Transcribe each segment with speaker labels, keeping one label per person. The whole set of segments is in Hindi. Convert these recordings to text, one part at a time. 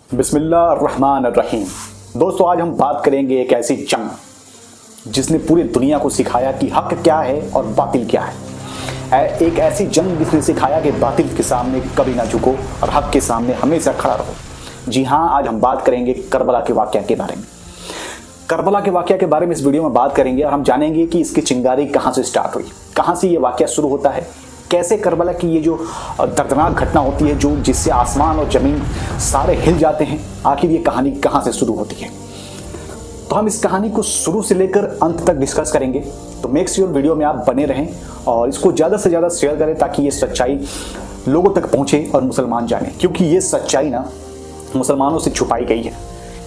Speaker 1: बिस्मिल्लाहिर्रहमानिर्रहीम। दोस्तों, आज हम बात करेंगे एक ऐसी जंग जिसने पूरी दुनिया को सिखाया कि हक क्या है और बातिल क्या है। एक ऐसी जंग जिसने सिखाया कि बातिल के सामने कभी ना झुको और हक के सामने हमेशा खड़ा रहो। जी हाँ, आज हम बात करेंगे करबला के वाकया के बारे में। करबला के वाकया के बारे में इस वीडियो में बात करेंगे और हम जानेंगे कि इसकी चिंगारी कहाँ से स्टार्ट हुई, कहाँ से ये वाकया शुरू होता है, कैसे करबला की ये जो दर्दनाक घटना होती है जो जिससे आसमान और जमीन सारे हिल जाते हैं, आखिर ये कहानी कहाँ से शुरू होती है। तो हम इस कहानी को शुरू से लेकर अंत तक डिस्कस करेंगे। तो मेक श्योर वीडियो में आप बने रहें और इसको ज़्यादा से ज़्यादा शेयर करें ताकि ये सच्चाई लोगों तक पहुँचे और मुसलमान जाने, क्योंकि ये सच्चाई ना मुसलमानों से छुपाई गई है।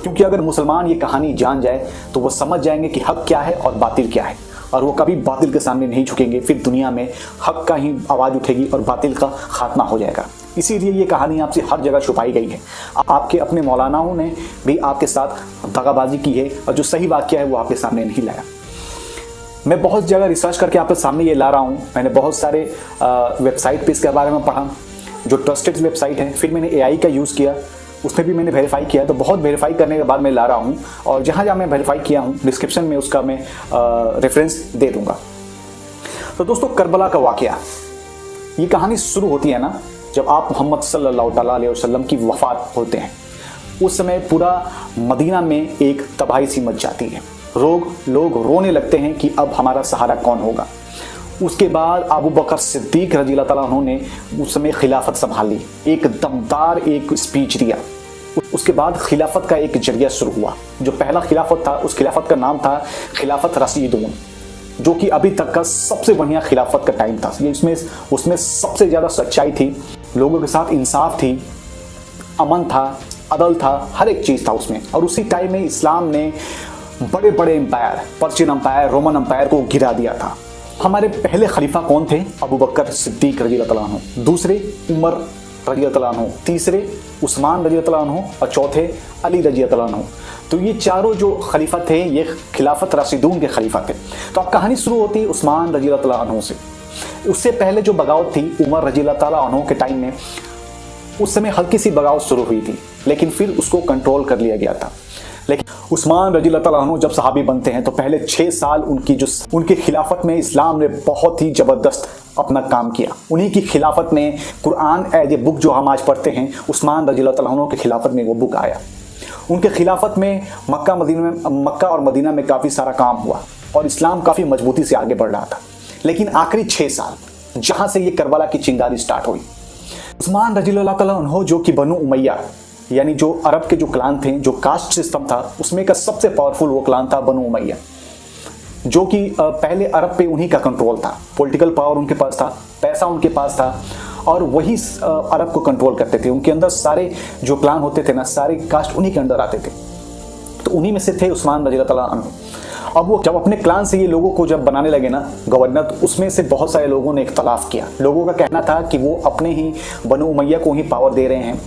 Speaker 1: क्योंकि अगर मुसलमान ये कहानी जान जाए तो वो समझ जाएंगे कि हक क्या है और बातिल क्या है, और वो कभी बातिल के सामने नहीं झुकेंगे। फिर दुनिया में हक का ही आवाज़ उठेगी और बातिल का खात्मा हो जाएगा। इसीलिए ये कहानी आपसे हर जगह छुपाई गई है। आपके अपने मौलानाओं ने भी आपके साथ दगाबाजी की है और जो सही वाकया है वो आपके सामने नहीं लाया। मैं बहुत जगह रिसर्च करके आपके सामने ये ला रहा हूँ। मैंने बहुत सारे वेबसाइट पे इसके बारे में पढ़ा जो ट्रस्टेड वेबसाइट है। फिर मैंने AI का यूज़ किया, उसमें भी मैंने वेरीफाई किया। तो बहुत वेरीफाई करने के बाद मैं ला रहा हूँ और जहाँ जहाँ मैं वेरीफाई किया हूँ डिस्क्रिप्शन में उसका मैं रेफरेंस दे दूँगा। तो दोस्तों, करबला का वाकया, ये कहानी शुरू होती है ना जब आप मोहम्मद सल्लल्लाहु अलैहि वसल्लम की वफ़ात होते हैं। उस समय पूरा मदीना में एक तबाही सी मच जाती है। लोग रोने लगते हैं कि अब हमारा सहारा कौन होगा। उसके बाद अबू बकर सिद्दीक रज़ियल्लाहु ताला अन्हु ने उस समय खिलाफत संभाली, एक दमदार एक स्पीच दिया। उसके बाद खिलाफत का एक जरिया शुरू हुआ। जो पहला खिलाफत था उस खिलाफत का नाम था खिलाफत राशिदून, जो कि अभी तक का सबसे बढ़िया खिलाफत का टाइम था। ये उसमें सबसे ज़्यादा सच्चाई थी, लोगों के साथ इंसाफ थी, अमन था, अदल था, हर एक चीज़ था उसमें। और उसी टाइम में इस्लाम ने बड़े बड़े empire, Persian empire, Roman empire को गिरा दिया था। हमारे पहले खलीफा कौन थे? अबू बकर सिद्दीक रज़ियल्लाहु ताला अन्हु, दूसरे उमर रज़ियल्लाहु ताला अन्हु, तीसरे उस्मान रज़ियल्लाहु ताला अन्हु और चौथे अली रज़ियल्लाहु ताला अन्हु। तो ये चारों जो खलीफा थे ये खिलाफत राशिदून के खलीफा थे। तो अब कहानी शुरू होती है उस्मान रज़ियल्लाहु ताला अन्हु से। उससे पहले जो बगावत थी उमर रज़ियल्लाहु ताला अन्हु के टाइम में, उस समय हल्की सी बगावत शुरू हुई थी, लेकिन फिर उसको कंट्रोल कर लिया गया था। लेकिन उस्मान रज़ियल्लाहु ताला अन्हु जब सहाबी बनते हैं तो पहले 6 साल उनकी खिलाफत में इस्लाम ने बहुत ही ज़बरदस्त अपना काम किया। उन्हीं की खिलाफत में कुरान एज ए बुक जो हम आज पढ़ते हैं, उस्मान रज़ियल्लाहु ताला अन्हु की खिलाफत में वो बुक आया। उनके खिलाफत में मक्का और मदीना में काफ़ी सारा काम हुआ और इस्लाम काफ़ी मजबूती से आगे बढ़ रहा था। लेकिन आखिरी 6 साल जहाँ से ये करबला की चिंगारी स्टार्ट हुई, उस्मान रज़ियल्लाहु ताला अन्हु जो कि बनु उमैया, यानी जो अरब के जो क्लान थे, जो कास्ट सिस्टम था उसमें का सबसे पावरफुल वो क्लान था बनु उमैया, जो कि पहले अरब पे उन्हीं का कंट्रोल था। पॉलिटिकल पावर उनके पास था, पैसा उनके पास था और वही अरब को कंट्रोल करते थे। उनके अंदर सारे जो क्लान होते थे ना, सारे कास्ट उन्हीं के अंदर आते थे। तो उन्हीं में से थे उस्मान रज़ियल्लाहु ताला अन्हु। अब वो जब अपने क्लान से ये लोगों को जब बनाने लगे ना गवर्नर, तो उसमें से बहुत सारे लोगों ने इख्तलाफ किया। लोगों का कहना था कि वो अपने ही बनु उमैया को ही पावर दे रहे हैं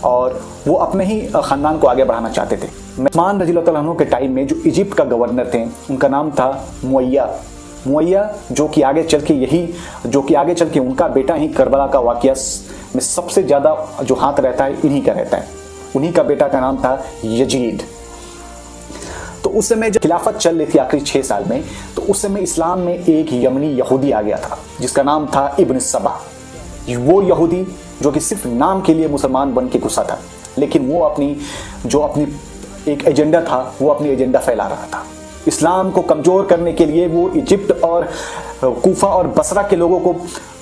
Speaker 1: और वो अपने ही ख़ानदान को आगे बढ़ाना चाहते थे। उस्मान रज़ियल्लाहु ताला अन्हु के टाइम में जो इजिप्ट का गवर्नर थे उनका नाम था मुअय्या, जो कि आगे चल के उनका बेटा ही करबला का वाक़या में सबसे ज़्यादा जो हाथ रहता है इन्हीं का रहता है। उन्हीं का बेटा का नाम था यजीद। तो उस समय जब खिलाफत चल रही थी आखिरी 6 साल में, तो उस समय इस्लाम में एक यमनी यहूदी आ गया था जिसका नाम था इब्न सबा। वो यहूदी जो कि सिर्फ नाम के लिए मुसलमान बन के घुसा था, लेकिन वो अपनी एक एजेंडा था, वो अपनी एजेंडा फैला रहा था। इस्लाम को कमज़ोर करने के लिए वो इजिप्ट और कूफा और बसरा के लोगों को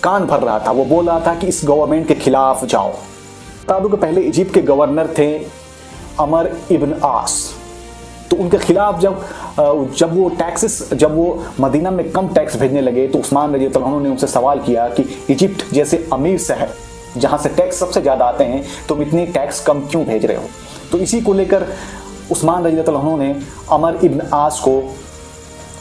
Speaker 1: कान भर रहा था। वो बोल रहा था कि इस गवर्नमेंट के खिलाफ जाओ। बता दूं कि पहले इजिप्ट के गवर्नर थे अमर इब्न आस। तो उनके खिलाफ जब वो मदीना में कम टैक्स भेजने लगे तो उस्मान रज़ियल्लाहु अन्हु ने उनसे सवाल किया कि इजिप्ट जैसे अमीर शहर जहाँ से टैक्स सबसे ज़्यादा आते हैं, तुम इतने टैक्स कम क्यों भेज रहे हो? तो इसी को लेकर उस्मान रज़ियल्लाहु अन्हु ने अमर इब्न आस को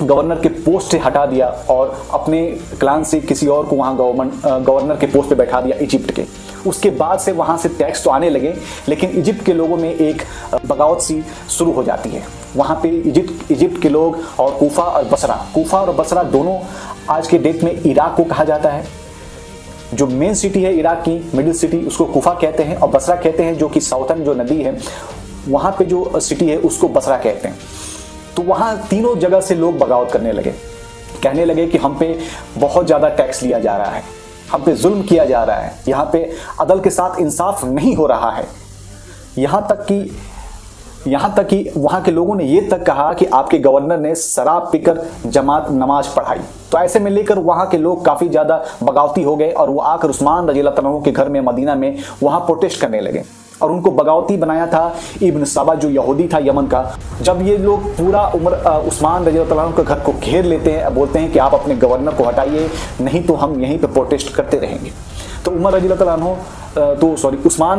Speaker 1: गवर्नर के पोस्ट से हटा दिया और अपने क्लान से किसी और को वहाँ गवर्नर के पोस्ट पे बैठा दिया इजिप्ट के। उसके बाद से वहाँ से टैक्स तो आने लगे, लेकिन इजिप्ट के लोगों में एक बगावत सी शुरू हो जाती है। वहाँ पे इजिप्ट के लोग और कूफा और बसरा दोनों आज के डेट में इराक को कहा जाता है। जो मेन सिटी है इराक की, मिडिल सिटी, उसको कुफा कहते हैं, और बसरा कहते हैं जो कि साउथर्न जो नदी है वहाँ पे जो सिटी है उसको बसरा कहते हैं। तो वहाँ तीनों जगह से लोग बगावत करने लगे, कहने लगे कि हम पे बहुत ज़्यादा टैक्स लिया जा रहा है, हम पे जुल्म किया जा रहा है, यहाँ पे अदल के साथ इंसाफ नहीं हो रहा है। यहाँ तक कि वहाँ के लोगों ने ये तक कहा कि आपके गवर्नर ने शराब पीकर जमात नमाज पढ़ाई। तो ऐसे में लेकर वहाँ के लोग काफ़ी ज़्यादा बगावती हो गए और वो आकर उस्मान रज़ियल्लाहु अन्हु के घर में मदीना में वहाँ प्रोटेस्ट करने लगे और उनको बगावती बनाया था इब्न सबा जो यहूदी था यमन का। जब ये लोग पूरा उस्मान रज़ियल्लाहु अन्हु के घर को घेर लेते हैं, बोलते हैं कि आप अपने गवर्नर को हटाइए, नहीं तो हम यहीं पे प्रोटेस्ट करते रहेंगे। तो उस्मान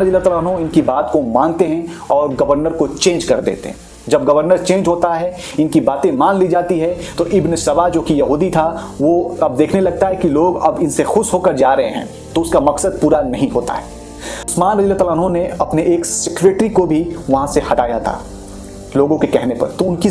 Speaker 1: रज़ियल्लाहु अन्हु इनकी बात को मानते हैं और गवर्नर को चेंज कर देते हैं। जब गवर्नर चेंज होता है, इनकी बातें मान ली जाती है, तो इब्न सबा जो कि यहूदी था वो अब देखने लगता है कि लोग अब इनसे खुश होकर जा रहे हैं, तो उसका मकसद पूरा नहीं होता है। उस्मान रज़ियल्लाहु अन्हु ने अपने एक सेक्रेटरी को भी वहाँ से हटाया था लोगों के कहने पर। तो उनके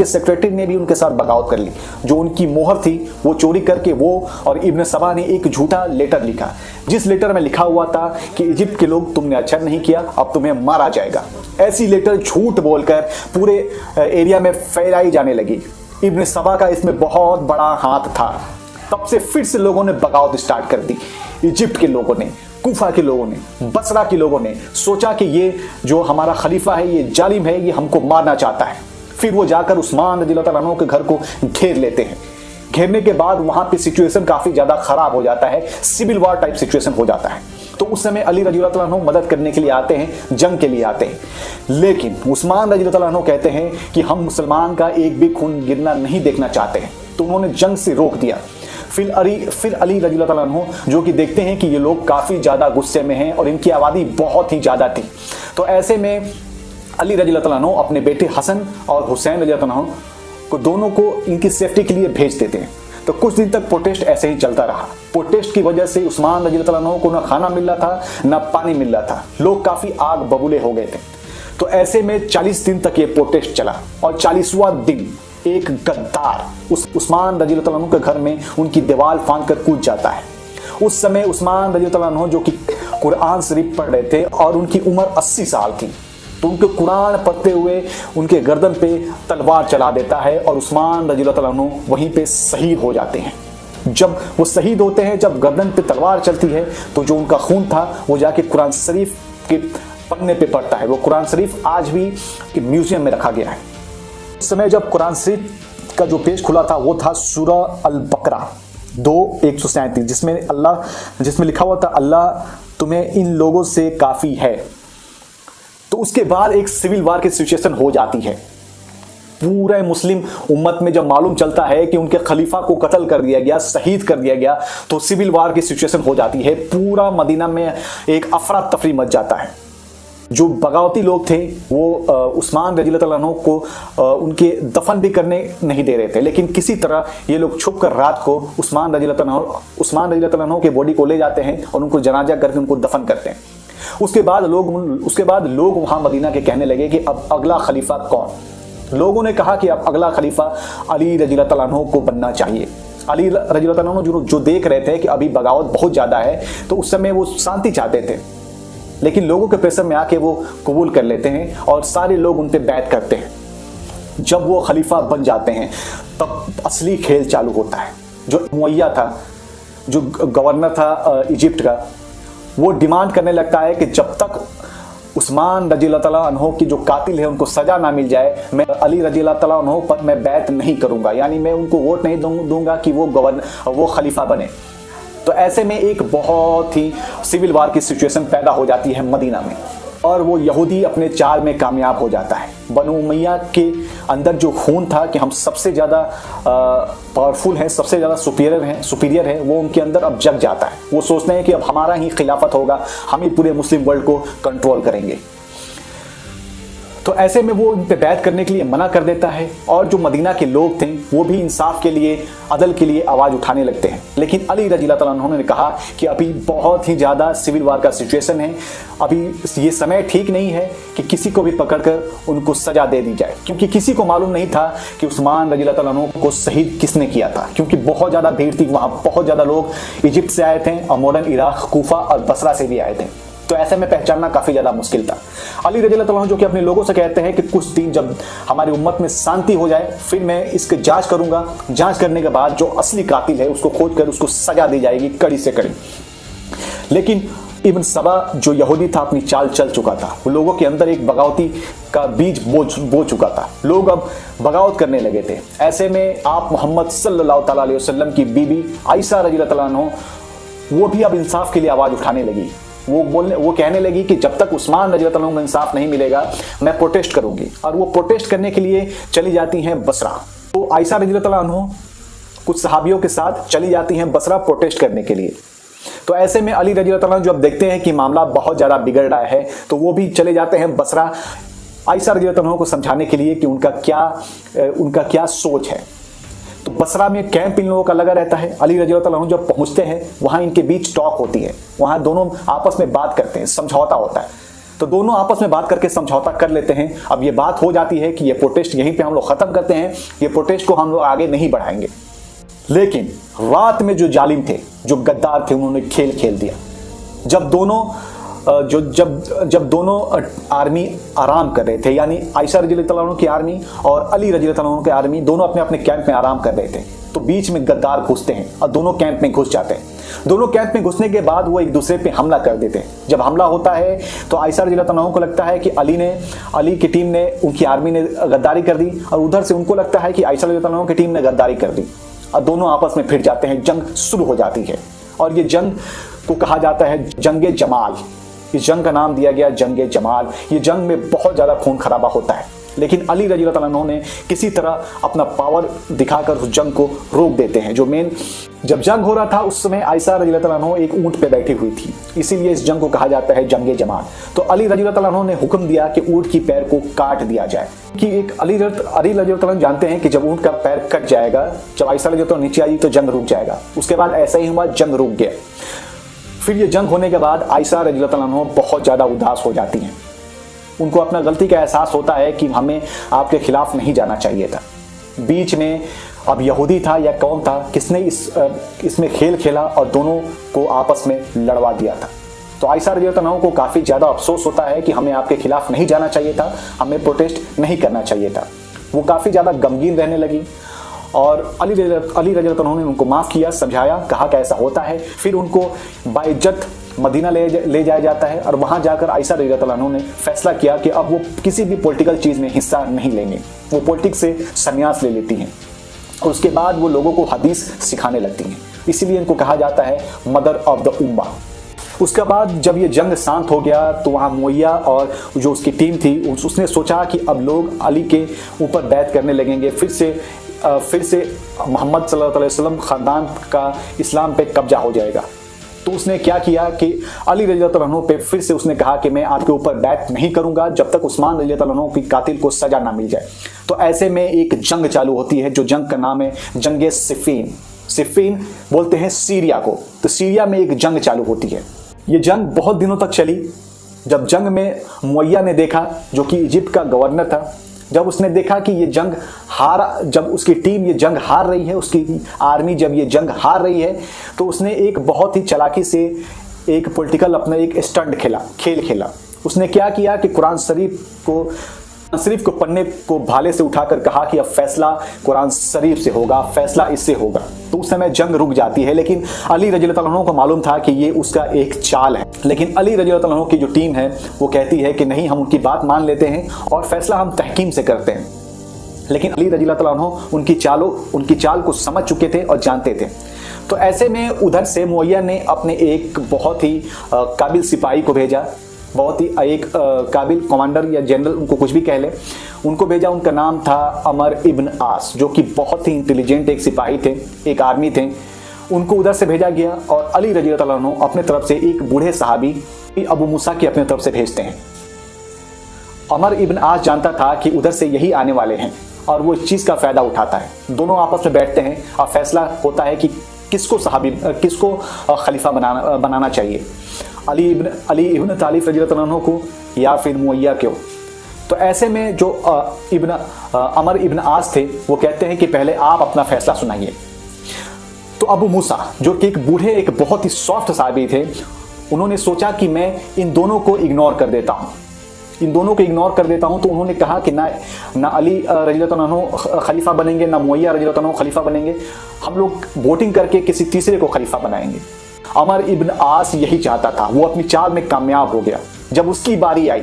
Speaker 1: सेक्रेटरी ने भी उनके साथ बगावत कर ली। जो उनकी मोहर थी वो चोरी करके वो और इब्न सबा ने एक झूठा लेटर लिखा, जिस लेटर में लिखा हुआ था कि इजिप्ट के लोग तुमने अच्छा नहीं किया, अब तुम्हें मारा जाएगा। ऐसी लेटर झूठ बोलकर पूरे एरिया में फैलाई जाने लगी। इब्न सबा का इसमें बहुत बड़ा हाथ था। तब से फिर से लोगों ने बगावत स्टार्ट कर दी। इजिप्ट के लोगों ने, कुफा के लोगों ने, बसरा के लोगों ने सोचा कि ये जो हमारा खलीफा है ये जालिम है, ये हमको मारना चाहता है। फिर वो जाकर उस्मान रज़ियल्लाहु अन्हु के घर को घेर लेते हैं। घेरने के बाद वहां पे सिचुएशन काफी ज्यादा खराब हो जाता है, सिविल वॉर टाइप सिचुएशन हो जाता है। तो उस समय अली रज़ियल्लाहु अन्हु मदद करने के लिए आते हैं, जंग के लिए आते हैं। लेकिन उस्मान रज़ियल्लाहु अन्हु कहते हैं कि हम मुसलमान का एक भी खून गिरना नहीं देखना चाहते हैं, तो उन्होंने जंग से रोक दिया। फिर अली रज़ियल्लाहु अन्हु जो कि देखते हैं कि ये लोग काफ़ी ज़्यादा गुस्से में हैं और इनकी आबादी बहुत ही ज़्यादा थी, तो ऐसे में अली रज़ियल्लाहु अन्हु अपने बेटे हसन और हुसैन रज़ियल्लाहु अन्हु को दोनों को इनकी सेफ्टी के लिए भेज देते हैं। तो कुछ दिन तक प्रोटेस्ट ऐसे ही चलता रहा। प्रोटेस्ट की वजह से उस्मान रज़ियल्लाहु अन्हु को ना खाना मिल रहा था, ना पानी मिल रहा था, लोग काफ़ी आग बबूले हो गए थे। तो ऐसे में 40 दिन तक ये प्रोटेस्ट चला और 40वां दिन एक गद्दार उस्मान रज़ियल्लाहु अन्हु के घर में उनकी दीवार फांद कर कूद जाता है। उस समय उस्मान रज़ियल्लाहु अन्हु जो कि कुरान शरीफ पढ़ रहे थे और उनकी उम्र 80 साल थी, तो उनके कुरान पढ़ते हुए उनके गर्दन पे तलवार चला देता है और उस्मान रज़ियल्लाहु अन्हु वहीं पे शहीद हो जाते हैं। जब वो शहीद होते हैं, जब गर्दन पे तलवार चलती है, तो जो उनका खून था वो जाके कुरान शरीफ के पन्ने पे पड़ता है। वो कुरान शरीफ आज भी म्यूजियम में रखा गया है। उस समय जब कुरान शरीफ का जो पेज खुला था वो था सूरह अल बकरा 2:137, जिसमें लिखा हुआ था अल्लाह तुम्हें इन लोगों से काफ़ी है। तो उसके बाद एक सिविल वार की सिचुएशन हो जाती है। पूरे मुस्लिम उम्मत में जब मालूम चलता है कि उनके खलीफा को कत्ल कर दिया गया, शहीद कर दिया गया, तो सिविल वार की सिचुएशन हो जाती है। पूरा मदीना में एक अफरा तफरी मच जाता है। जो बगावती लोग थे वो उस्मान रज़ियल्लाहु अन्हु को उनके दफन भी करने नहीं दे रहे थे, लेकिन किसी तरह ये लोग छुप कर रात को उस्मान रज़ियल्लाहु अन्हु के बॉडी को ले जाते हैं और उनको जनाजा करके उनको दफन करते हैं। उसके बाद लोग वहाँ मदीना के कहने लगे कि अब अगला खलीफा कौन। लोगों ने कहा कि अब अगला खलीफा अली रज़ियल्लाहु अन्हु को बनना चाहिए। अली रज़ियल्लाहु अन्हु जो देख रहे थे कि अभी बगावत बहुत ज़्यादा है, तो उस समय वो शांति चाहते थे, लेकिन लोगों के प्रेशर में आके वो कबूल कर लेते हैं और सारे लोग उन पे बैत करते हैं। जब वो खलीफा बन जाते हैं तब असली खेल चालू होता है। जो मुअय्या था, जो गवर्नर था इजिप्ट का, वो डिमांड करने लगता है कि जब तक उस्मान रज़ियल्लाहु अन्हु की जो कातिल है उनको सजा ना मिल जाए, मैं अली रज़ियल्लाहु अन्हु पर मैं बैत नहीं करूंगा, यानी मैं उनको वोट नहीं दूंगा कि वो खलीफा बने। तो ऐसे में एक बहुत ही सिविल वार की सिचुएशन पैदा हो जाती है मदीना में, और वो यहूदी अपने चाल में कामयाब हो जाता है। बनु उमैया के अंदर जो खून था कि हम सबसे ज़्यादा पावरफुल हैं, सबसे ज़्यादा सुपीरियर है, वो उनके अंदर अब जग जाता है। वो सोचते हैं कि अब हमारा ही खिलाफत होगा, हम ही पूरे मुस्लिम वर्ल्ड को कंट्रोल करेंगे। तो ऐसे में वो इन पे बैत करने के लिए मना कर देता है और जो मदीना के लोग थे वो भी इंसाफ के लिए, अदल के लिए आवाज़ उठाने लगते हैं। लेकिन अली रज़ियल्लाहु ताला अन्हु ने कहा कि अभी बहुत ही ज़्यादा सिविल वार का सिचुएशन है, अभी ये समय ठीक नहीं है कि किसी को भी पकड़कर उनको सज़ा दे दी जाए, क्योंकि किसी को मालूम नहीं था कि उस्मान रज़ियल्लाहु ताला अन्हु को शहीद किसने किया था, क्योंकि बहुत ज़्यादा भीड़ थी वहाँ, बहुत ज़्यादा लोग इजिप्ट से आए थे और मॉडर्न इराक, कूफा और बसरा से भी आए थे। तो ऐसे में पहचानना काफ़ी ज़्यादा मुश्किल था। अली रज़ियल्लाहु ताला अन्हु जो कि अपने लोगों से कहते हैं कि कुछ दिन जब हमारी उम्मत में शांति हो जाए फिर मैं इसकी जांच करूंगा, जांच करने के बाद जो असली कातिल है उसको खोज कर उसको सजा दी जाएगी कड़ी से कड़ी। लेकिन इब्न सबा जो यहूदी था अपनी चाल चल चुका था, वो लोगों के अंदर एक बगावती का बीज बो चुका था, लोग अब बगावत करने लगे थे। ऐसे में आप मोहम्मद सल्लल्लाहु ताला अलैहि वसल्लम की बीबी आयशा रज़ियल्लाहु ताला अन्हा वो भी अब इंसाफ के लिए आवाज़ उठाने लगी। वो कहने लगी कि जब तक उस्मान रज़ियल्लाहु ताला अन्हु को इंसाफ नहीं मिलेगा मैं प्रोटेस्ट करूंगी, और वो प्रोटेस्ट करने के लिए चली जाती हैं बसरा। तो आयशा रज़ियल्लाहु ताला अन्हु कुछ सहाबियों के साथ चली जाती हैं बसरा प्रोटेस्ट करने के लिए। तो ऐसे में अली रज़ियल्लाहु ताला अन्हु जब देखते हैं कि मामला बहुत ज़्यादा बिगड़ रहा है तो वो भी चले जाते हैं बसरा आयशा रज़ियल्लाहु ताला अन्हु को समझाने के लिए कि उनका क्या सोच है। तो बसरा में कैंप इन लोगों का लगा रहता है। अली रज़ियल्लाहु ताला अन्हु जब पहुंचते हैं वहां इनके बीच टॉक होती है, वहां दोनों आपस में बात करते हैं, समझौता होता है। तो दोनों आपस में बात करके समझौता कर लेते हैं। अब ये बात हो जाती है कि ये प्रोटेस्ट यहीं पे हम लोग खत्म करते हैं, ये प्रोटेस्ट को हम लोग आगे नहीं बढ़ाएंगे। लेकिन रात में जो जालिम थे, जो गद्दार थे, उन्होंने खेल खेल दिया। जब दोनों आर्मी आराम कर रहे थे, यानी आयशा रज़ियल्लाहु ताला अन्हा की आर्मी और अली रज़ियल्लाहु ताला अन्हु की आर्मी दोनों अपने अपने कैंप में आराम कर रहे थे, तो बीच में गद्दार घुसते हैं और दोनों कैंप में घुस जाते हैं। दोनों कैंप में घुसने के बाद वो एक दूसरे पे हमला कर देते हैं। जब हमला होता है तो आयशा रज़ियल्लाहु ताला अन्हा को लगता है कि अली की टीम ने, उनकी आर्मी ने गद्दारी कर दी, और उधर से उनको लगता है कि आयशा रज़ियल्लाहु ताला अन्हा की टीम ने गद्दारी कर दी, और दोनों आपस में भिड़ जाते हैं। जंग शुरू हो जाती है और ये जंग को कहा जाता है जंगे जमाल। इस जंग का नाम दिया गया जंगे जमाल। ये जंग में बहुत ज़्यादा खून खराबा होता है, लेकिन अली रज़ियल्लाहु ताला अन्हु ने किसी तरह अपना पावर दिखाकर उस जंग को रोक देते हैं। जब जंग हो रहा था उस समय आयशा रज़ियल्लाहु ताला अन्हु एक ऊंट पे बैठी हुई थी, इसीलिए इस जंग को कहा जाता है जंगे जमाल। तो अली रज़ियल्लाहु ताला अन्हु ने हुक्म दिया कि ऊंट की पैर को काट दिया जाए, कि एक अली रज़ियल्लाहु ताला अन्हु जानते हैं कि जब ऊंट का पैर कट जाएगा, जब आयशा रज़ियल्लाहु ताला नीचे आई तो जंग रुक जाएगा। उसके बाद ऐसा ही हुआ, जंग रुक गया। फिर ये जंग होने के बाद आयशा रज़ियल्लाहु ताला अन्हा बहुत ज़्यादा उदास हो जाती हैं। उनको अपना गलती का एहसास होता है कि हमें आपके खिलाफ नहीं जाना चाहिए था। बीच में अब यहूदी था या कौन था, किसने इसमें खेल खेला और दोनों को आपस में लड़वा दिया था। तो आयशा रज़ियल्लाहु ताला अन्हा को काफ़ी ज़्यादा अफसोस होता है कि हमें आपके खिलाफ नहीं जाना चाहिए था, हमें प्रोटेस्ट नहीं करना चाहिए था। वो काफ़ी ज़्यादा गमगीन रहने लगी और अली रज़ियल्लाहु ताला अन्हु ने उनको माफ़ किया, समझाया, कहा कि ऐसा होता है। फिर उनको बाइज्जत मदीना ले जाया जाता है और वहाँ जाकर आयशा रज़ियल्लाहु ताला अन्हु ने फैसला किया कि अब वो किसी भी पॉलिटिकल चीज़ में हिस्सा नहीं लेंगे। वो पॉलिटिक्स से संन्यास ले लेती हैं और उसके बाद वो लोगों को हदीस सिखाने लगती हैं। इसीलिए इनको कहा जाता है मदर ऑफ द उम्मा। उसके बाद जब ये जंग शांत हो गया तो वहाँ मुअय्या और जो उसकी टीम थी उसने सोचा कि अब लोग अली के ऊपर बैत करने लगेंगे, फिर से मोहम्मद सल्लल्लाहु अलैहि वसल्लम ख़ानदान का इस्लाम पे कब्जा हो जाएगा। तो उसने क्या किया कि अली रज़ियल्लाहु ताला अन्हु पे फिर से उसने कहा कि मैं आपके ऊपर बैत नहीं करूंगा जब तक उस्मान रज़ियल्लाहु ताला अन्हु की कातिल को सजा ना मिल जाए। तो ऐसे में एक जंग चालू होती है, जो जंग का नाम है जंगे सिफ़ीन। सिफ़ीन बोलते हैं सीरिया को। तो सीरिया में एक जंग चालू होती है। ये जंग बहुत दिनों तक चली। जब जंग में मुअय्या ने देखा, जो कि इजिप्ट का गवर्नर था, जब उसने देखा कि ये जंग जब उसकी टीम ये जंग हार रही है, उसकी आर्मी जब ये जंग हार रही है, तो उसने एक बहुत ही चालाकी से एक पॉलिटिकल अपना एक स्टंट खेल खेला। उसने क्या किया कि कुरान शरीफ को पन्ने को भाले से उठाकर कहा कि अब फैसला कुरान शरीफ से होगा, फैसला इससे होगा। तो उस समय जंग रुक जाती है। लेकिन अली रज़ियल्लाहु ताला अन्हु को मालूम था कि ये उसका एक चाल है। लेकिन अली रज़ियल्लाहु ताला अन्हु की जो टीम है वो कहती है कि नहीं, हम उनकी बात मान लेते हैं और फैसला हम तहकीम से करते हैं। लेकिन अली रज़ियल्लाहु ताला अन्हु उनकी चाल को समझ चुके थे और जानते थे। तो ऐसे में उधर से मुअय्या ने अपने एक बहुत ही काबिल सिपाही को भेजा, बहुत ही एक काबिल कमांडर या जनरल, उनको कुछ भी कह ले, उनको भेजा। उनका नाम था अमर इब्न आस, जो कि बहुत ही इंटेलिजेंट एक सिपाही थे, एक आर्मी थे। उनको उधर से भेजा गया और अली रज़ियल्लाहु ताला अन्हु अपने तरफ से एक बूढ़े सहाबी अबू मूसा की अपने तरफ से भेजते हैं। अमर इब्न आस जानता था कि उधर से यही आने वाले हैं और वो इस चीज़ का फ़ायदा उठाता है। दोनों आपस में बैठते हैं और फैसला होता है कि किसको खलीफा बनाना चाहिए, अली इब्न तालिब रज़ियल्लाहु अन्हु को या फिर मुअय्या को। तो ऐसे में जो अमर इब्न आस थे वो कहते हैं कि पहले आप अपना फैसला सुनाइए। तो अबू मूसा जो कि एक बूढ़े, एक बहुत ही सॉफ्ट साहबी थे, उन्होंने सोचा कि मैं इन दोनों को इग्नोर कर देता हूँ, तो उन्होंने कहा कि ना अली रज़ियल्लाहु अन्हु खलीफा बनेंगे, ना मुअय्या रज़ियल्लाहु अन्हु खलीफा बनेंगे, हम लोग वोटिंग करके किसी तीसरे को खलीफा बनाएंगे। अमर इब्न आस यही चाहता था, वो अपनी चाल में कामयाब हो गया। जब उसकी बारी आई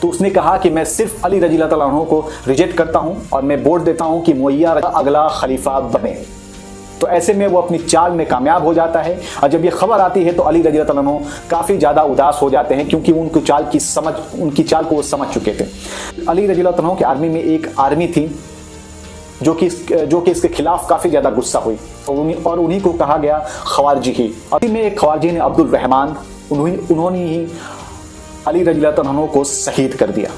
Speaker 1: तो उसने कहा कि मैं सिर्फ अली रज़ियल्लाहु अन्हु को रिजेक्ट करता हूँ और मैं वोट देता हूँ कि मुअय्या अगला खलीफा बने। तो ऐसे में वो अपनी चाल में कामयाब हो जाता है। और जब ये खबर आती है तो अली रज़ियल्लाहु अन्हु काफ़ी ज़्यादा उदास हो जाते हैं, क्योंकि उनकी चाल को वो समझ चुके थे। अली रज़ियल्लाहु अन्हु की आर्मी में एक आर्मी थी जो कि इसके खिलाफ काफ़ी ज़्यादा गुस्सा हुई और उन्हीं को कहा गया खवारजी। अभी में एक खवारजी ने अब्दुल रहमान, उन्होंने ही अली रज़ियल्लाहु अन्हु को शहीद कर दिया।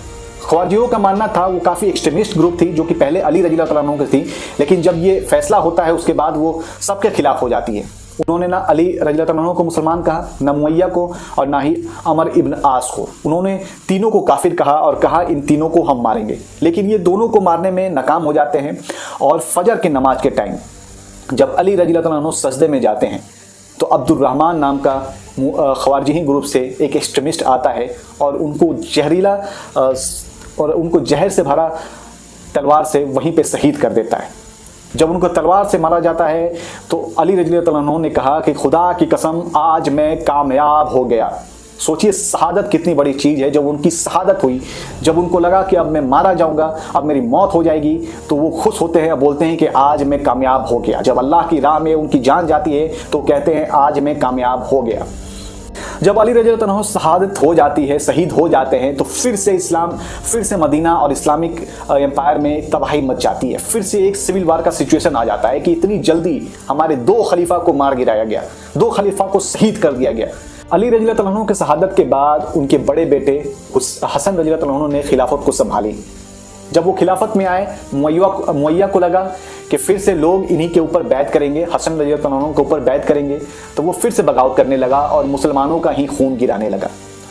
Speaker 1: खवारजियों का मानना था, वो काफ़ी एक्सट्रीमिस्ट ग्रुप थी जो कि पहले अली रज़ियल्लाहु अन्हु की थी, लेकिन जब ये फैसला होता है उसके बाद वो सबके खिलाफ हो जाती है। उन्होंने ना अली रज़ियल्लाहु अन्हु को मुसलमान कहा, ना मुअय्या को और ना ही अमर इब्न आस को। उन्होंने तीनों को काफिर कहा और कहा इन तीनों को हम मारेंगे। लेकिन ये दोनों को मारने में नाकाम हो जाते हैं। और फजर के नमाज के टाइम जब अली रज़ियल्लाहु अन्हु सजदे में जाते हैं तो अब्दुल रहमान नाम का खवारजी ग्रुप से एक एक्सट्रीमिस्ट आता है और उनको जहर से भरा तलवार से वहीं पे शहीद कर देता है। जब उनको तलवार से मारा जाता है तो अली रज़ियल्लाहु अन्हु ने कहा कि खुदा की कसम आज मैं कामयाब हो गया। सोचिए शहादत कितनी बड़ी चीज़ है। जब उनकी शहादत हुई, जब उनको लगा कि अब मैं मारा जाऊंगा, अब मेरी मौत हो जाएगी, तो वो खुश होते हैं, बोलते हैं कि आज मैं कामयाब हो गया। जब अल्लाह की राह में उनकी जान जाती है तो कहते हैं आज मैं कामयाब हो गया। जब अली रज़ियल्लाहु अन्हु शहादत हो जाती है, शहीद हो जाते हैं, तो फिर से मदीना और इस्लामिक एम्पायर में तबाही मच जाती है। फिर से एक सिविल वार का सिचुएशन आ जाता है कि इतनी जल्दी हमारे 2 खलीफा को मार गिराया गया, 2 खलीफा को शहीद कर दिया गया। अली रज़ियल्लाहु अन्हु के शहादत के बाद उनके बड़े बेटे हसन रज़ियल्लाहु अन्हु ने खिलाफत को संभाली। जब वो खिलाफत में आए, मुअय्या को लगा कि फिर से लोग इन्हीं के ऊपर बैत करेंगे, हसन रज़ियल्लाहु अन्हु के ऊपर बैत करेंगे, तो वो फिर से बगावत करने लगा और मुसलमानों का ही खून गिराने लगा।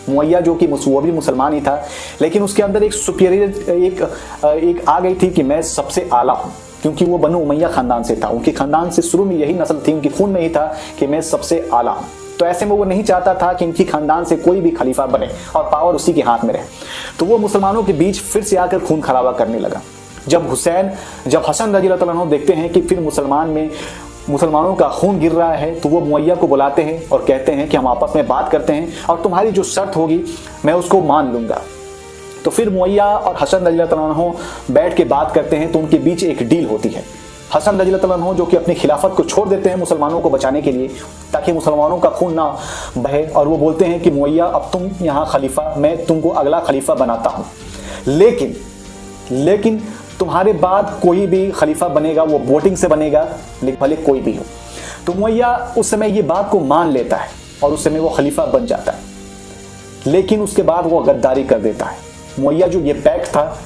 Speaker 1: मुअय्या जो कि वो भी मुसलमान ही था, लेकिन उसके अंदर एक सुपीरियर एक आ गई थी कि मैं सबसे आला हूँ, क्योंकि वो बनु उमैया खानदान से था। उनके खानदान से शुरू में यही नस्ल थी, उनके खून में ही था कि मैं सबसे आला हूँ। तो ऐसे में वो नहीं चाहता था कि इनकी खानदान से कोई भी खलीफा बने और पावर उसी के हाथ में रहे। तो वो मुसलमानों के बीच फिर से आकर खून खराबा करने लगा। जब हसन रज़ियल्लाहु अन्हु देखते हैं कि फिर मुसलमानों का खून गिर रहा है, तो वो मुअय्या को बुलाते हैं और कहते हैं कि हम आपस में बात करते हैं और तुम्हारी जो शर्त होगी मैं उसको मान लूंगा। तो फिर मुअय्या और हसन रज़ियल्लाहु अन्हु बैठ के बात करते हैं। तो उनके बीच एक डील होती है। हसन रज़ियल्लाहु अन्हु जो कि अपनी खिलाफत को छोड़ देते हैं मुसलमानों को बचाने के लिए, ताकि मुसलमानों का खून ना बहे, और वो बोलते हैं कि मुअय्या अब तुम यहाँ खलीफा, मैं तुमको अगला खलीफा बनाता हूँ, लेकिन तुम्हारे बाद कोई भी खलीफा बनेगा वो वोटिंग से बनेगा, भले कोई भी हो। तो मुअय्या उस समय ये बात को मान लेता है और उस समय वो खलीफा बन जाता है। लेकिन उसके बाद वो गद्दारी कर देता है। मुअय्या जो ये पैक्ट था,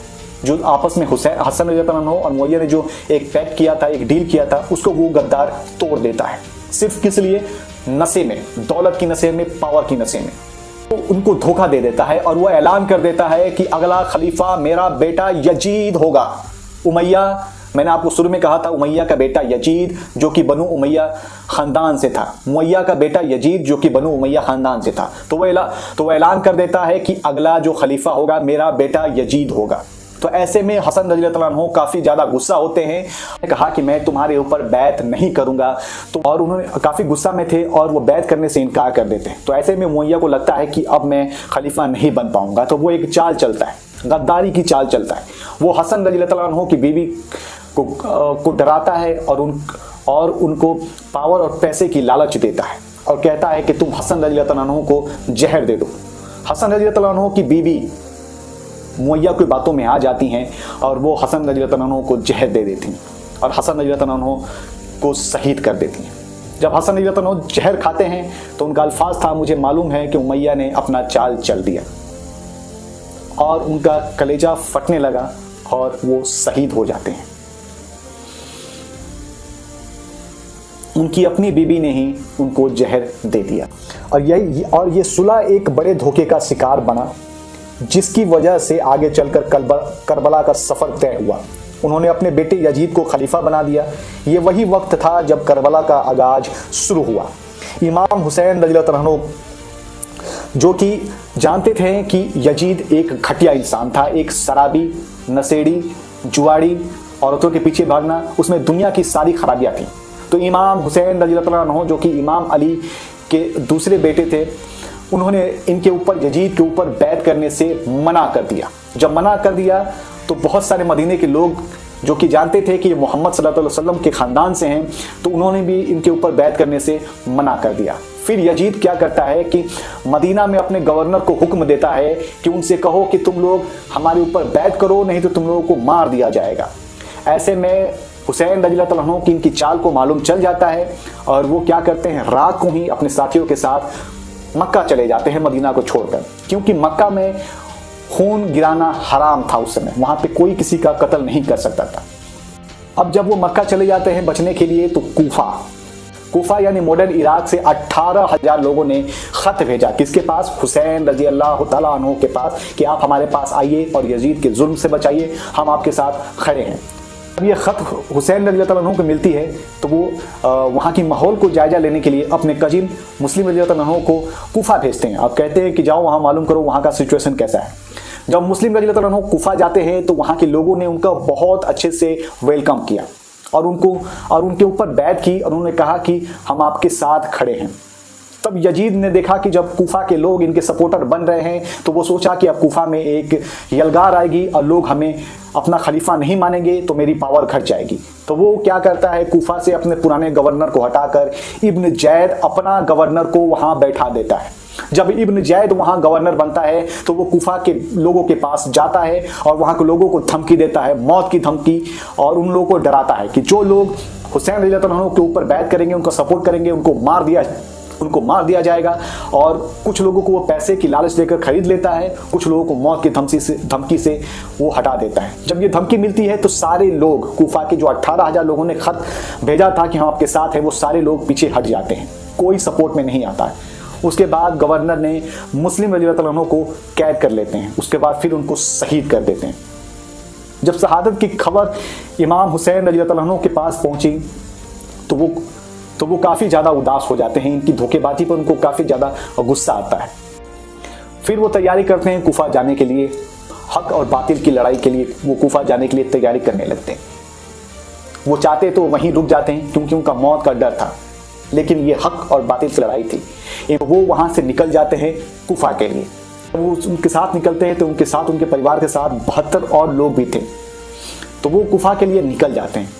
Speaker 1: जो आपस में हसन रज़ियल्लाहु अन्हु और मुअय्या ने जो एक पैक्ट किया था, एक डील किया था, उसको वो गद्दार तोड़ देता है। सिर्फ किस लिए? नशे में, दौलत की नशे में, पावर की नशे में। तो उनको धोखा दे देता है और वो ऐलान कर देता है कि अगला खलीफा मेरा बेटा यजीद होगा। उमैया, मैंने आपको शुरू में कहा था, उमैया का बेटा यजीद जो कि बनु उमैया खानदान से था। मुअय्या का बेटा यजीद जो कि बनु उमैया खानदान से था। तो वो ऐलान कर देता है कि अगला जो खलीफा होगा मेरा बेटा यजीद होगा। तो ऐसे में हसन रज़ियल्लाहु अन्हु काफ़ी ज़्यादा गुस्सा होते हैं। कहा कि मैं तुम्हारे ऊपर बैत नहीं करूँगा। तो और उन्होंने काफ़ी गुस्सा में थे और वो बैत करने से इनकार कर देते हैं। तो ऐसे में मुअय्या को लगता है कि अब मैं खलीफा नहीं बन पाऊँगा। तो वो एक चाल चलता है, गद्दारी की चाल चलता है। वो हसन रज़ियल्लाहु अन्हु की बीवी को डराता है और उनको पावर और पैसे की लालच देता है और कहता है कि तुम हसन रज़ियल्लाहु अन्हु को जहर दे दो। हसन रज़ियल्लाहु अन्हु की बीवी मुअय्या की बातों में आ जाती हैं और वो हसन रज़ियल्लाहु अन्हु को जहर दे देती हैं और हसन रज़ियल्लाहु अन्हु को शहीद कर देती हैं। जब हसन रज़ियल्लाहु अन्हु जहर खाते हैं तो उनका अल्फाज था, मुझे मालूम है कि उमैया ने अपना चाल चल दिया। और उनका कलेजा फटने लगा और वो शहीद हो जाते हैं। उनकी अपनी बीबी ने ही उनको जहर दे दिया और ये सुलह एक बड़े धोखे का शिकार बना, जिसकी वजह से आगे चलकर करबला का सफर तय हुआ। उन्होंने अपने बेटे यजीद को खलीफा बना दिया। ये वही वक्त था जब करबला का आगाज शुरू हुआ। इमाम हुसैन रज़ियल्लाहु अन्हु, जो कि जानते थे कि यजीद एक घटिया इंसान था, एक शराबी, नशेड़ी, जुआड़ी, औरतों के पीछे भागना, उसमें दुनिया की सारी खराबियां थी। तो इमाम हुसैन रज़ियल्लाहु अन्हु, जो कि इमाम अली के दूसरे बेटे थे, उन्होंने इनके ऊपर, यजीद के ऊपर बैत करने से मना कर दिया। जब मना कर दिया तो बहुत सारे मदीने के लोग जो कि जानते थे कि ये मोहम्मद सल्लल्लाहु अलैहि वसल्लम के ख़ानदान से हैं, तो उन्होंने भी इनके ऊपर बैत करने से मना कर दिया। फिर यजीद क्या करता है कि मदीना में अपने गवर्नर को हुक्म देता है कि उनसे कहो कि तुम लोग हमारे ऊपर बैत करो, नहीं तो तुम लोगों को मार दिया जाएगा। ऐसे में हुसैन रज़ियल्लाहु अन्हु की इनकी चाल को मालूम चल जाता है और वो क्या करते हैं, रात को ही अपने साथियों के साथ मक्का चले जाते हैं मदीना को छोड़कर, क्योंकि मक्का में खून गिराना हराम था उस समय, वहां पे कोई किसी का कत्ल नहीं कर सकता था। अब जब वो मक्का चले जाते हैं बचने के लिए, तो कूफा यानी मॉडर्न इराक से 18,000 लोगों ने खत भेजा, किसके पास, हुसैन रज़ियल्लाहु ताला अन्हु के पास, कि आप हमारे पास आइए और यजीद के जुल्म से बचाइए, हम आपके साथ खड़े हैं। जब ये खत हुसैन रज़ियल्लाहु अन्हु को मिलती है तो वो वहाँ की माहौल को जायजा लेने के लिए अपने कजिन मुस्लिम रज़ियल्लाहु अन्हु को कूफा भेजते हैं। अब कहते हैं कि जाओ वहाँ मालूम करो वहाँ का सिचुएशन कैसा है। जब मुस्लिम रज़ियल्लाहु अन्हु कूफा जाते हैं तो वहाँ के लोगों ने उनका बहुत अच्छे से वेलकम किया और उनके ऊपर बैत की और उन्होंने कहा कि हम आपके साथ खड़े हैं। तब यजीद ने देखा कि जब कूफा के लोग इनके सपोर्टर बन रहे हैं, तो वो सोचा कि अब कूफा में एक यलगार आएगी और लोग हमें अपना खलीफा नहीं मानेंगे तो मेरी पावर घट जाएगी। तो वो क्या करता है, कूफा से अपने पुराने गवर्नर को हटाकर इब्न जैद अपना गवर्नर को वहां बैठा देता है। जब इब्न जैद वहां गवर्नर बनता है तो वो कूफा के लोगों के पास जाता है और वहां के लोगों को धमकी देता है, मौत की धमकी, और उन लोगों को डराता है कि जो लोग हुसैन रज़ियल्लाहु अन्हु के ऊपर बैत करेंगे, उनको सपोर्ट करेंगे, उनको मार दिया जाएगा। और कुछ लोगों को वो पैसे की लालच देकर खरीद लेता है, कुछ लोगों को मौत की धमकी से वो हटा देता है। जब ये धमकी मिलती है तो सारे लोग, कूफा के जो 18,000 लोगों ने खत भेजा था कि हम आपके साथ हैं, वो सारे लोग पीछे हट जाते हैं, कोई सपोर्ट में नहीं आता है। उसके बाद गवर्नर ने मुस्लिम रज़ियल्लाहु अन्हु को कैद कर लेते हैं। उसके बाद फिर उनको शहीद कर देते हैं। जब शहादत की खबर इमाम हुसैन रज़ियल्लाहु अन्हु के पास पहुंची तो वो काफ़ी ज़्यादा उदास हो जाते हैं। इनकी धोखेबाजी पर उनको काफ़ी ज़्यादा गुस्सा आता है। फिर वो तैयारी करते हैं कूफा जाने के लिए, हक और बातिल की लड़ाई के लिए वो कूफा जाने के लिए तैयारी करने लगते हैं। वो चाहते तो वहीं रुक जाते हैं क्योंकि उनका मौत का डर था, लेकिन ये हक और बातिल की लड़ाई थी। वो वहाँ से निकल जाते हैं कूफा के लिए। वो उनके साथ निकलते हैं तो उनके साथ, उनके परिवार के साथ 72 और लोग भी थे। तो वो कूफा के लिए निकल जाते हैं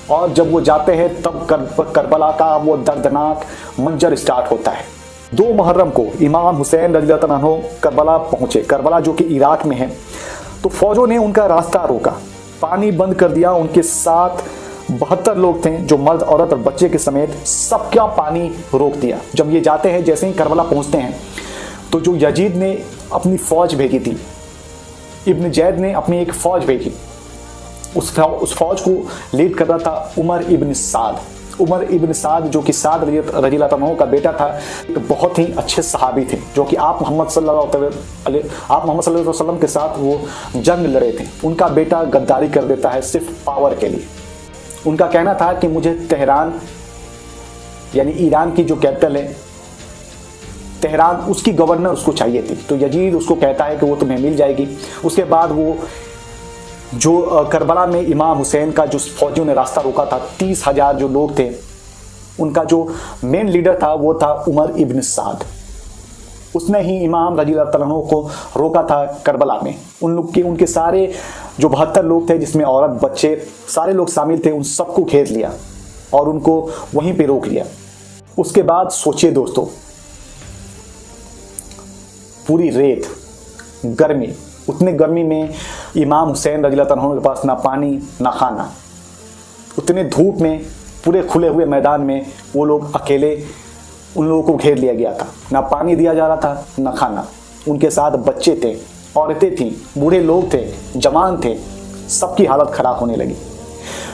Speaker 1: और जब वो जाते हैं तब करबला का वो दर्दनाक मंजर स्टार्ट होता है। 2 मुहर्रम को इमाम हुसैन रज़ियल्लाहु अन्हु करबला पहुंचे। करबला जो कि इराक में है, तो फौजों ने उनका रास्ता रोका, पानी बंद कर दिया। उनके साथ 72 लोग थे, जो मर्द, औरत और बच्चे के समेत सबका पानी रोक दिया। जब ये जाते हैं, जैसे ही करबला पहुंचते हैं, तो जो यजीद ने अपनी फौज भेजी थी, इब्न जैद ने अपनी एक फौज भेजी, उस फौज को लीड कर रहा था उमर इब्न साद, जो कि साद रज़ियल्लाहु अन्हु का बेटा था। एक बहुत ही अच्छे सहाबी थे, जो कि आप मोहम्मद सल्लल्लाहु अलैहि वसल्लम के साथ वो जंग लड़े थे। उनका बेटा गद्दारी कर देता है सिर्फ पावर के लिए। उनका कहना था कि मुझे तेहरान, यानी ईरान की जो कैपिटल है तेहरान, उसकी गवर्नर उसको चाहिए थी। तो यजीद उसको कहता है कि वो तुम्हें मिल जाएगी। उसके बाद वो जो करबला में इमाम हुसैन का जो फौजियों ने रास्ता रोका था, 30,000 जो लोग थे, उनका जो मेन लीडर था वो था उमर इब्न साद। उसने ही इमाम रज़ियल्लाहु अन्हु को रोका था करबला में। उनके सारे जो 72 लोग थे, जिसमें औरत, बच्चे, सारे लोग शामिल थे, उन सबको घेर लिया और उनको वहीं पे रोक लिया। उसके बाद सोचिए दोस्तों, पूरी रेत, गर्मी, उतने गर्मी में इमाम हुसैन रज़ियल्लाहु अन्हु के पास ना पानी ना खाना, उतने धूप में, पूरे खुले हुए मैदान में वो लोग अकेले, उन लोगों को घेर लिया गया था। ना पानी दिया जा रहा था ना खाना। उनके साथ बच्चे थे औरतें थीं, बूढ़े लोग थे, जवान थे, सबकी हालत खराब होने लगी।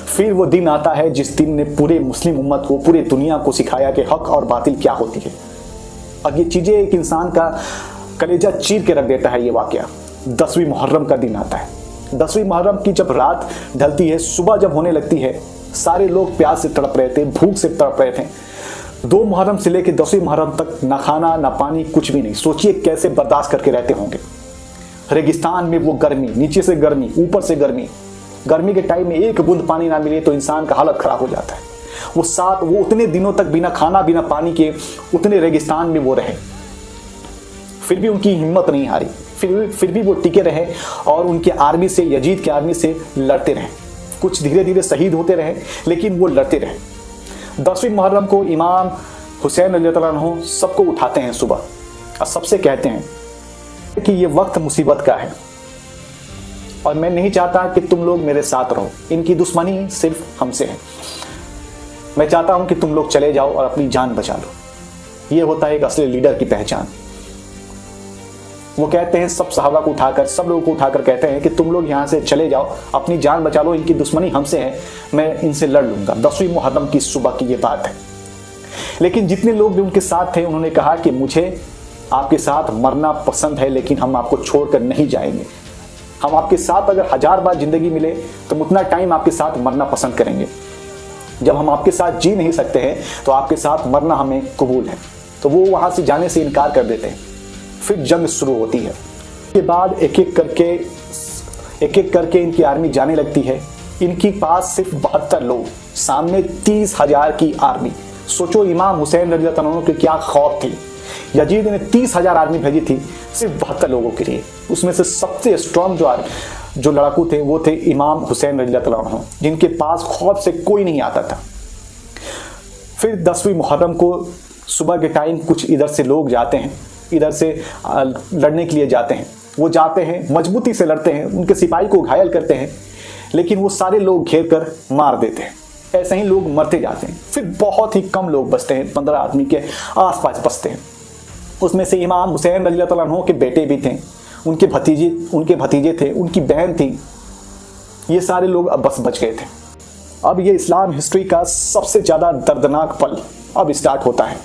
Speaker 1: फिर वो दिन आता है जिस दिन ने पूरे मुस्लिम उम्मत को, पूरे दुनिया को सिखाया कि हक और बातिल क्या होती है। अब ये चीज़ें एक इंसान का कलेजा चीर के रख देता है। ये वाकया 10वीं मुहर्रम का दिन आता है। 10वीं मुहर्रम की जब रात ढलती है, सुबह जब होने लगती है, सारे लोग प्यास से तड़प रहे थे, भूख से तड़प रहे थे। 2 मुहर्रम से लेकर 10वीं मुहर्रम तक ना खाना ना पानी, कुछ भी नहीं। सोचिए कैसे बर्दाश्त करके रहते होंगे। रेगिस्तान में वो गर्मी, नीचे से गर्मी, ऊपर से गर्मी। गर्मी के टाइम में एक बूंद पानी ना मिले तो इंसान का हालत खराब हो जाता है। वो उतने दिनों तक बिना खाना बिना पानी के उतने रेगिस्तान में वो रहे, फिर भी उनकी हिम्मत नहीं हारी। फिर भी वो टिके रहे और उनके आर्मी से, यजीद की आर्मी से लड़ते रहे। कुछ धीरे धीरे शहीद होते रहे, लेकिन वो लड़ते रहे। 10वीं मुहर्रम को इमाम हुसैन रज़ियल्लाहु अन्हु सबको उठाते हैं सुबह और सबसे कहते हैं कि ये वक्त मुसीबत का है और मैं नहीं चाहता कि तुम लोग मेरे साथ रहो। इनकी दुश्मनी सिर्फ हमसे है। मैं चाहता हूं कि तुम लोग चले जाओ और अपनी जान बचा लो। ये होता है एक असली लीडर की पहचान। वो कहते हैं सब सहाबा को उठाकर, सब लोगों को उठाकर कहते हैं कि तुम लोग यहाँ से चले जाओ, अपनी जान बचा लो, इनकी दुश्मनी हमसे है, मैं इनसे लड़ लूंगा। 10वीं मुहर्रम की सुबह की ये बात है। लेकिन जितने लोग भी उनके साथ थे उन्होंने कहा कि मुझे आपके साथ मरना पसंद है, लेकिन हम आपको छोड़कर नहीं जाएंगे। हम आपके साथ अगर 1000 बार जिंदगी मिले तो उतना टाइम आपके साथ मरना पसंद करेंगे। जब हम आपके साथ जी नहीं सकते हैं तो आपके साथ मरना हमें कबूल है। तो वो वहां से जाने से इनकार कर देते हैं। फिर जंग शुरू होती है। इसके बाद एक एक करके इनकी आर्मी जाने लगती है। इनके पास सिर्फ 72 लोग, सामने 30,000 की आर्मी। सोचो इमाम हुसैन रज़ियल्लाहु अन्हु के क्या खौफ थी। यजीद ने 30,000 आर्मी भेजी थी सिर्फ 72 लोगों के लिए। उसमें से सबसे स्ट्रॉन्ग जो लड़ाकू थे वो थे इमाम हुसैन रज़ियल्लाहु अन्हु, जिनके पास खौफ से कोई नहीं आता था। फिर 10वीं मुहर्रम को सुबह के टाइम कुछ इधर से लोग जाते हैं, इधर से लड़ने के लिए जाते हैं। वो जाते हैं, मजबूती से लड़ते हैं, उनके सिपाही को घायल करते हैं, लेकिन वो सारे लोग घेर कर मार देते हैं। ऐसे ही लोग मरते जाते हैं। फिर बहुत ही कम लोग बचते हैं, 15 आदमी के आसपास बचते हैं। उसमें से इमाम हुसैन रज़ियल्लाहु अन्हु के बेटे भी थे, उनके भतीजे थे, उनकी बहन थी। ये सारे लोग अब बस बच गए थे। अब ये इस्लाम हिस्ट्री का सबसे ज़्यादा दर्दनाक पल अब स्टार्ट होता है।